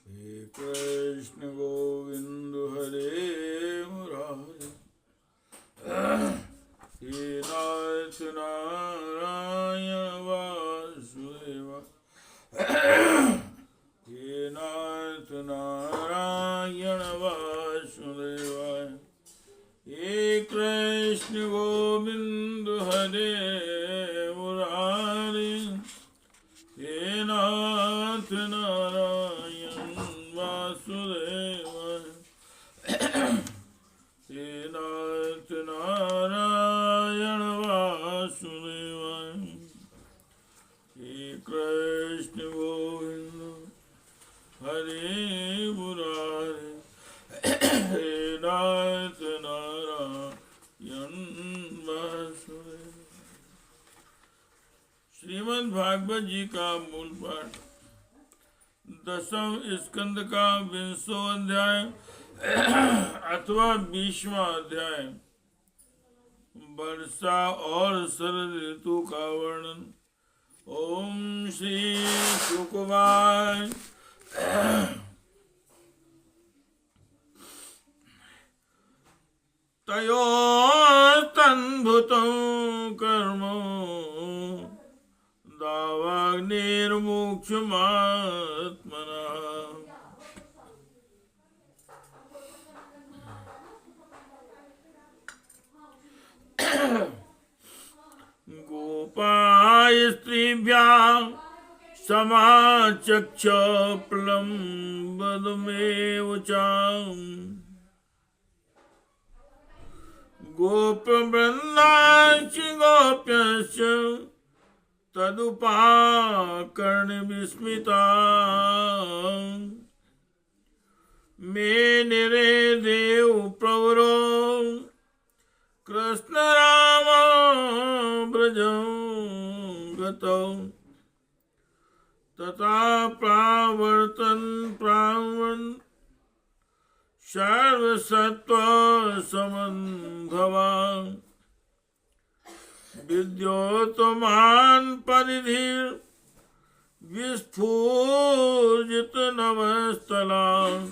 हे कृष्ण गोविंद हरे मुरारे, हे नाथ नारायण वासुदेव, हे नाथ नारायण वासुदेवाय। हे कृष्ण गोविंद हरे मुरारे, हे नाथ नारायण वासुदेवाय, हे नाथ नारायण वासुदेवाय। हे कृष्ण गोविंद हरे मुरारे, हे नाथ नारायण वासुदेवाय। श्रीमद् भागवत जी का मूल पाठ 10वें स्कंद का 20वां अध्याय अथवा 20वां अध्याय, वर्षा और शरद ऋतु का वर्णन। ओम श्री शुकवाय तयोस्तन्भुतं कर्म दावाग्निर्मोक्षमात्मनः। गोपाय स्त्रीभ्यां समाचक्ष प्लम्बदमेव चाम्। गोपवृन्दाश्च गोप्यश्च तदुपाकर्ण्यविस्मिता। मेनिरे देव प्रवरो कृष्ण राम ब्रजं गतौ। तथा प्रावर्तन् सर्वसत्त्वसमन्भवान्। विद्योतमान् परिधिर् विस्फुजित नभस्थलान्।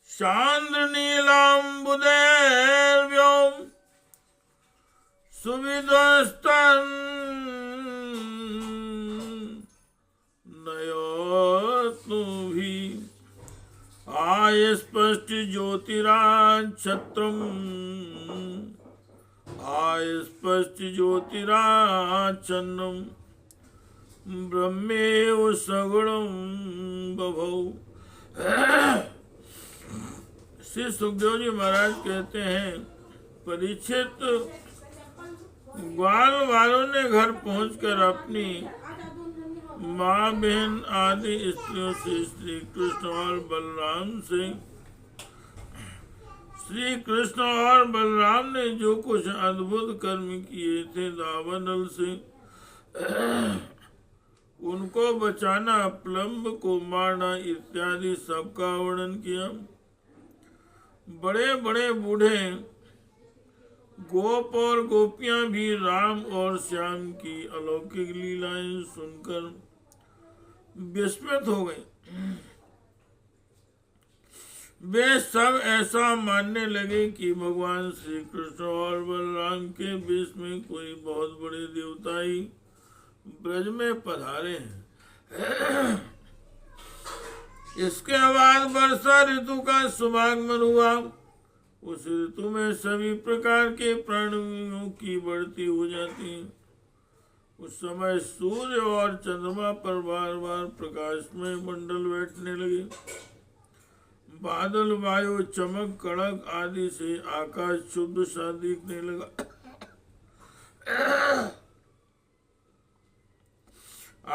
चान्द्रनीलाम्बुदैर्व्योम सुविधस्तन् नयोत्नुभिः। आयस्पष्ट ज्योतिराच्छत्रम्, आयस्पष्ट ज्योतिराच्छन्नं। ब्रह्मेव सगुणं बभौ। श्री सुखदेव जी महाराज कहते हैं, परीक्षित, ग्वाल वालों ने घर पहुंचकर अपनी माँ बहन आदि स्त्रियों से श्री कृष्ण और बलराम से, श्री कृष्ण और बलराम ने जो कुछ अद्भुत कर्म किए थे दावानल से, उनको बचाना, प्लम्ब को मारना इत्यादि सबका वर्णन किया। बड़े बड़े बूढ़े गोप और गोपियां भी राम और श्याम की अलौकिक लीलाएं सुनकर विस्मित हो गए। वे सब ऐसा मानने लगे कि भगवान श्री कृष्ण और बलराम के बीच में कोई बहुत बड़े देवता ही ब्रज में पधारे हैं। इसके बाद वर्षा ऋतु का शुभागमन हुआ। उस ऋतु में सभी प्रकार के प्राणियों की बढ़ती हो जाती है। उस समय सूर्य और चंद्रमा पर बार बार प्रकाशमय मंडल बैठने लगे। बादल, वायु, चमक, कड़क आदि से आकाश शुद्ध सा दिखने लगा।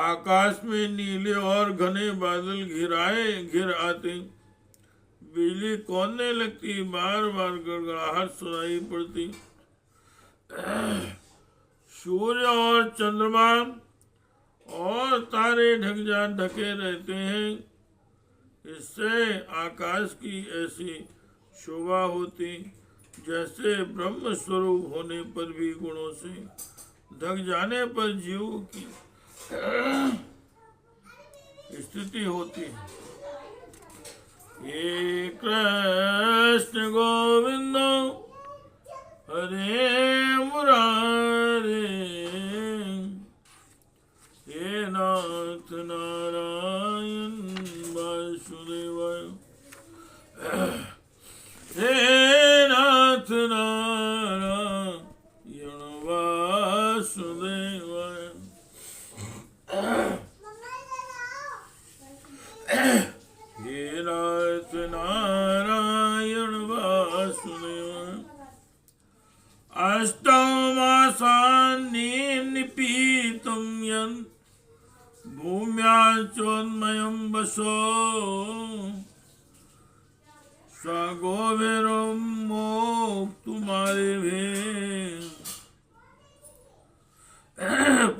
आकाश में नीले और घने बादल घिर आते। बिजली कौंधने लगती, बार बार गड़गड़ाहट सुनाई पड़ती। सूर्य और चंद्रमा और तारे ढके रहते हैं। इससे आकाश की ऐसी शोभा होती जैसे ब्रह्म स्वरूप होने पर भी गुणों से ढक जाने पर जीव की स्थिति होती है। हे कृष्ण गोविंद हरे मुरारे, हे नाथ नारायण वासुदेव, हे नाथ नारायण वासुदेव, हे नाथ नारायण वासुदेव। अष्टौ मासानि निपीतं यन् भूम्याचोन्मयं वसो, स्वगोभिरं मोक्तुमारेभिः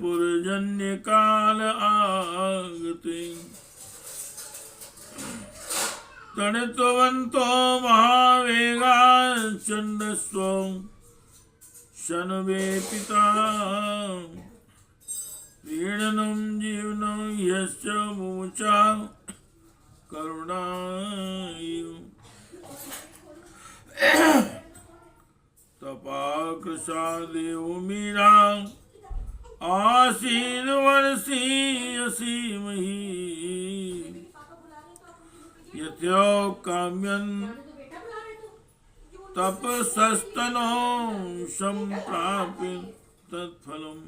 पुरजन्य काल आगते। तणितवन्तो महावेगा चण्डस्व शनवे पिता, पीडनं जीवनं यस्य मुचा करुणायु। तपाकृशादेव मीरा आसीन वर्षी असीमहि, यथो काम्यन् तपसस्तनो सम्प्राप्य तत्फलम्।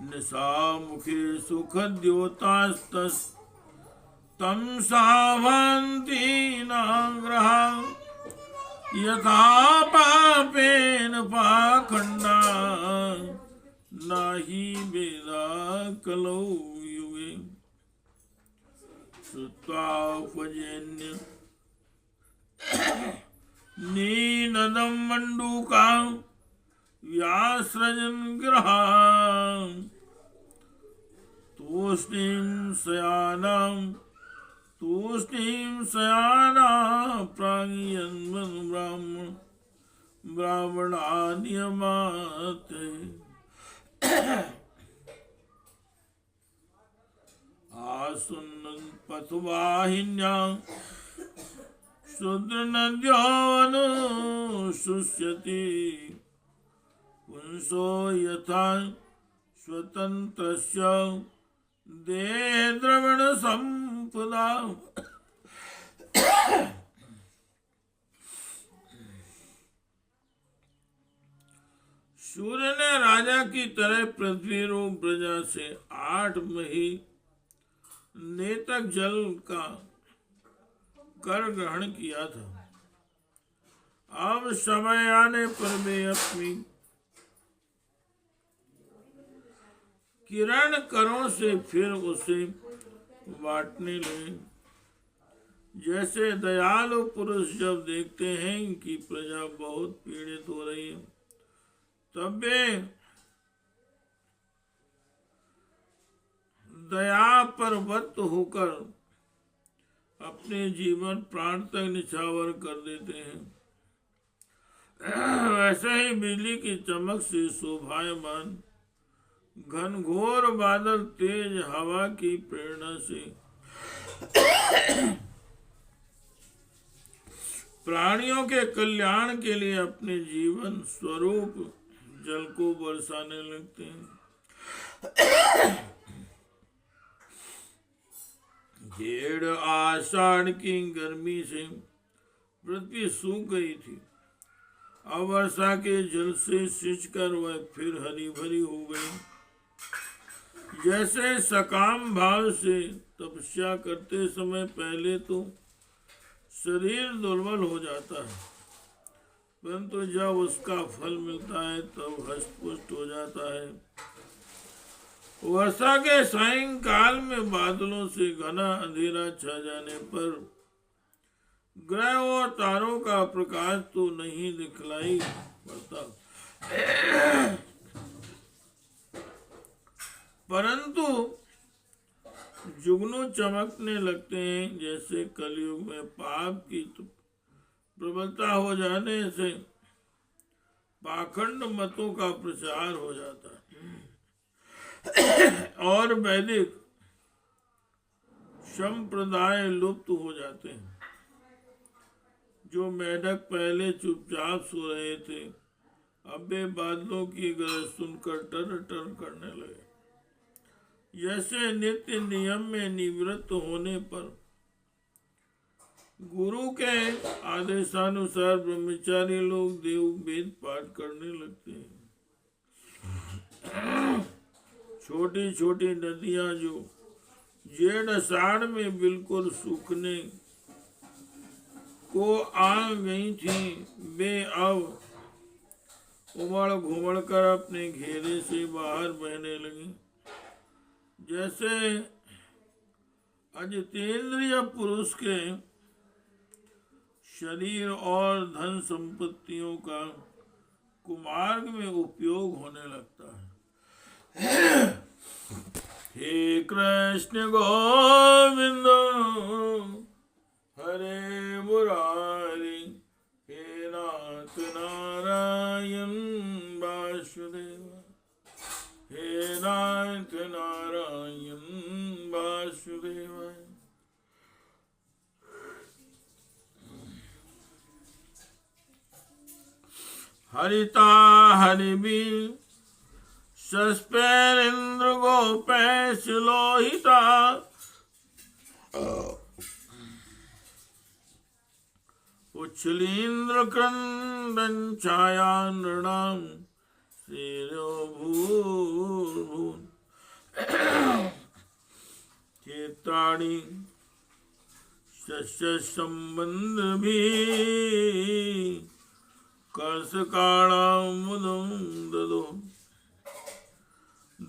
निशामुखे सुखद्योतास्तस्तं सावन्ति नाग्रहा, यथा पापेन पाखण्डा नहि वेदा कलौ युगे। श्रुत्वापजन्य नीनदं मण्डूका व्यासृजन् ग्रहान्, तूष्णीं शयाना प्राज्ञयन् ब्राह्मणानियमात्। आसुन्नं पथुवाहिन्यां शूद्रनद्योऽनुशुष्यति, पुंसो यथा स्वतन्त्रस्य देहद्रवणसम्पदा। सूर्य ने राजा की तरह पृथ्वी रूप प्रजा से 8 महीने तक जल का कर ग्रहण किया था। अब समय आने पर वे अपनी किरण करों से फिर उसे बांटने लगे। जैसे दयालु पुरुष जब देखते हैं कि प्रजा बहुत पीड़ित हो रही है, तब वे दया परवत होकर अपने जीवन प्राण तक निछावर कर देते हैं। वैसे ही बिजली की चमक से शोभायमान घनघोर बादल तेज हवा की प्रेरणा से प्राणियों के कल्याण के लिए अपने जीवन स्वरूप जल को बरसाने लगते हैं। जेठ आषाढ़ की गर्मी से पृथ्वी सूख गई थी। अब वर्षा के जल से सिंचकर वह फिर हरी भरी हो गई। जैसे सकाम भाव से तपस्या करते समय पहले तो शरीर दुर्बल हो जाता है, परंतु जब उसका फल मिलता है तब हष्ट-पुष्ट हो जाता है। वर्षा के सायंकाल में बादलों से घना अंधेरा छा जाने पर ग्रह और तारों का प्रकाश तो नहीं दिखलाई पड़ता, परंतु जुगनू चमकने लगते हैं। जैसे कलयुग में पाप की प्रबलता हो जाने से पाखंड मतों का प्रचार हो जाता है और वैदिक संप्रदाय लुप्त हो जाते हैं। जो मेढक पहले चुपचाप सो रहे थे, अब वे बादलों की गरज सुनकर टर टर करने लगे। जैसे नित्य नियम में निवृत्त होने पर गुरु के आदेशानुसार ब्रह्मचारी लोग देव वेद पाठ करने लगते हैं। छोटी छोटी नदियां जो जेठ आषाढ़ में बिल्कुल सूखने को आ गई थी, वे अब उमड़ घुमड़ कर अपने घेरे से बाहर बहने लगी। जैसे अजितेंद्रिय पुरुष के शरीर और धन संपत्तियों का कुमार्ग में उपयोग होने लगता है। हे कृष्ण गोविंद हरे मुरारी, हे नाथ नारायण वासुदेव, हे नाथ नारायण वासुदेव। हरिता हरिबी सस्पेरेंद्र गोपेश लोहिता, उच्छलीन्द्र क्रंदन छाया नृणाम श्रेयो भूर्भुवन। क्षेत्राणि शस्य संबंध भी कर्षकाणामुदं ददो,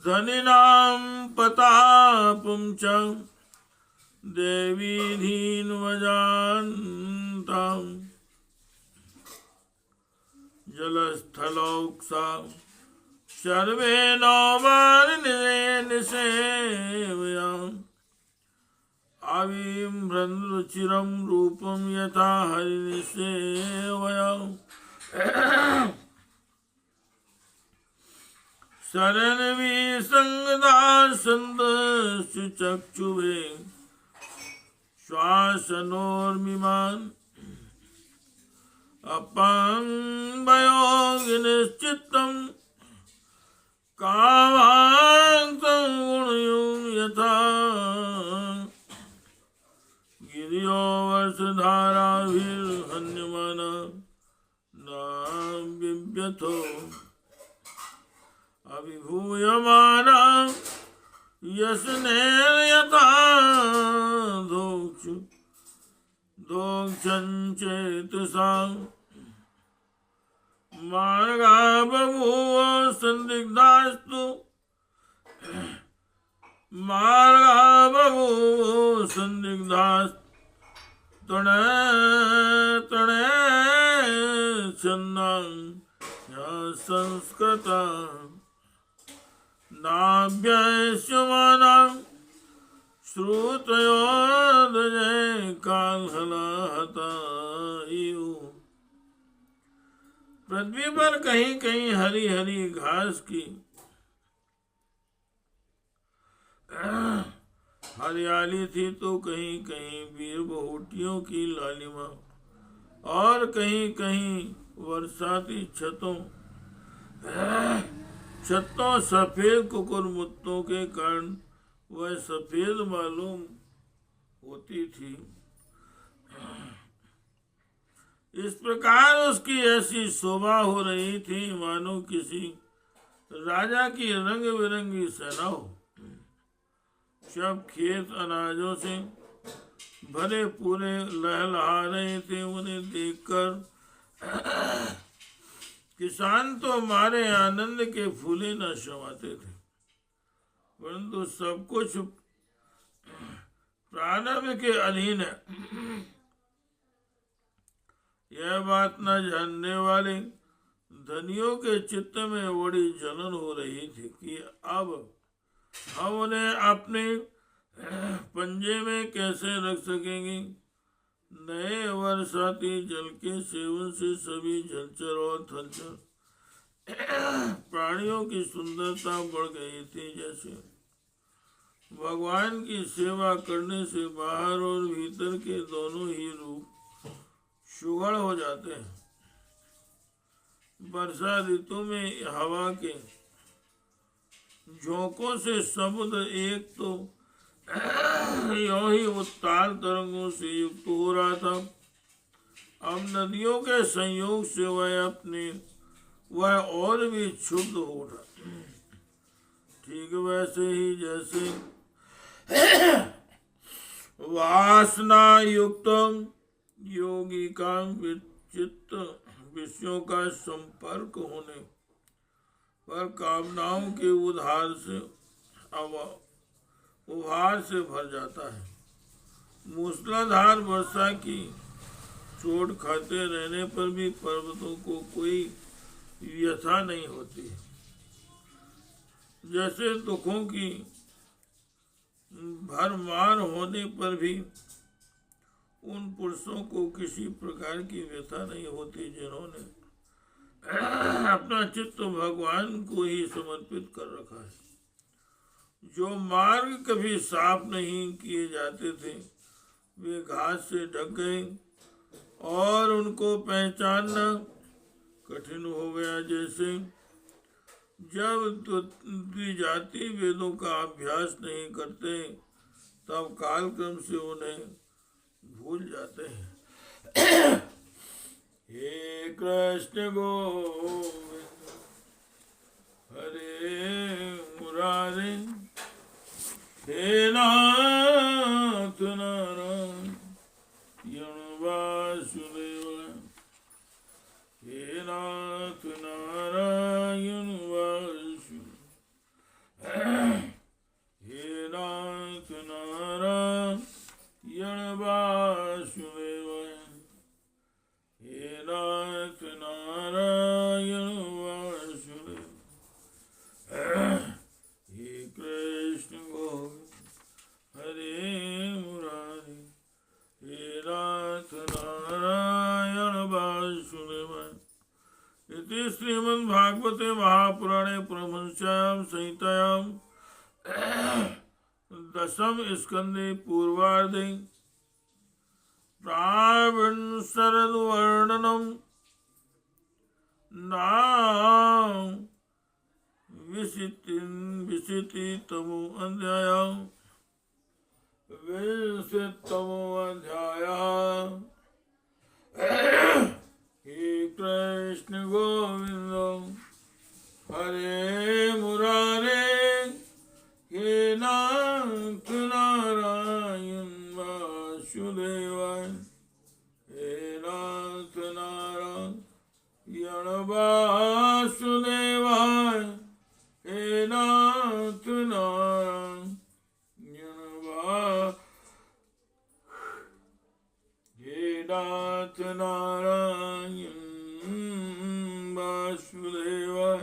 धनिनां पतापं च देवी धीन्वजान्तां, जलस्थलौक्सा सर्वे नौवारिनिसेवयाम्, आविम्रन्द्रचिरं रूपं यथा हरिनिसेवयाम्। शरणवी संगदासंद चक्षुभे श्वासनोर्मिमान्, अपाङ्गयोगिनिश्चित्तं कामान्तं गुणयुं यथा, गिरियो वर्षधाराभिर्हन्यमाना बिभ्यथो, अभिभूयमाना यशनेर्यथा दोक्षञ्चेतसां, मार्गा बभूव संदिग्धास्तु, मार्गा बभूव संदिग्धास्तुणे तणे छन्दां संस्कृता, नाभ्यस्यमानां श्रुतयोर्दये कालहलाहता इव। पृथ्वी पर कहीं कहीं हरी हरी घास की हरियाली थी, तो कहीं कहीं वीर बहुटियों की लालिमा, और कहीं कहीं बरसाती छतों सफेद कुकुरमुत्तों के कारण वह सफेद मालूम होती थी। इस प्रकार उसकी ऐसी शोभा हो रही थी मानो किसी राजा की रंग बिरंगी सेना हो। सब खेत अनाजों से भरे पूरे लहलहा रहे थे। उन्हें देखकर किसान तो मारे आनंद के फूले न समाते थे, परंतु सब कुछ प्रारंभ के अधीन है। यह बात न जानने वाले धनियों के चित्त में बड़ी जलन हो रही थी कि अब हम उन्हें अपने पंजे में कैसे रख सकेंगे। नए बरसाती जल के सेवन से सभी जलचर और थलचर प्राणियों की सुंदरता बढ़ गई थी। जैसे भगवान की सेवा करने से बाहर और भीतर के दोनों ही रूप सुघड़ हो जाते हैं। वर्षा ऋतु में हवा के झोंकों से समुद्र एक तो यों ही उत्ताल तरंगों से युक्त हो रहा था, अब नदियों के संयोग से वह और भी क्षुब्ध हो रहा। ठीक वैसे ही जैसे वासना युक्त योगी का चित्त विषयों का संपर्क होने पर कामनाओं के उभार से भर जाता है। मूसलाधार वर्षा की चोट खाते रहने पर भी पर्वतों को कोई व्यथा नहीं होती। जैसे दुखों की भरमार होने पर भी उन पुरुषों को किसी प्रकार की व्यथा नहीं होती जिन्होंने अपना चित्त भगवान को ही समर्पित कर रखा है। जो मार्ग कभी साफ नहीं किए जाते थे वे घास से ढक गए और उनको पहचानना कठिन हो गया। जैसे जब द्विजाति वेदों का अभ्यास नहीं करते तब कालक्रम से उन्हें भूल जाते हैं। हे कृष्ण गोविंद हरे मुरारे, हे नाथ नारायण वासुदेव, हे नाथ नारायण वासुदेव, हे नाथ नारायण वासुदेव, हे नाथ नारायण वासुदेव। हे कृष्ण गोविंद हरे मुरारी, हे नाथ नारायण वासुदेव। इति श्रीमद्भागवते महापुराणे परमहंस्यां संहितायां दशम स्कंदे पूर्वार्धे रावण शरद वर्णनम नाम विंशतितमो अध्याय, विंशतितमो अध्याय। हे कृष्ण गोविंद हरे मुरारे, हे नाथ नारायण वासुदेवाय, हे नाथ नारायण वासुदेवाय, हे नाथ नारायण वासुदेवाय।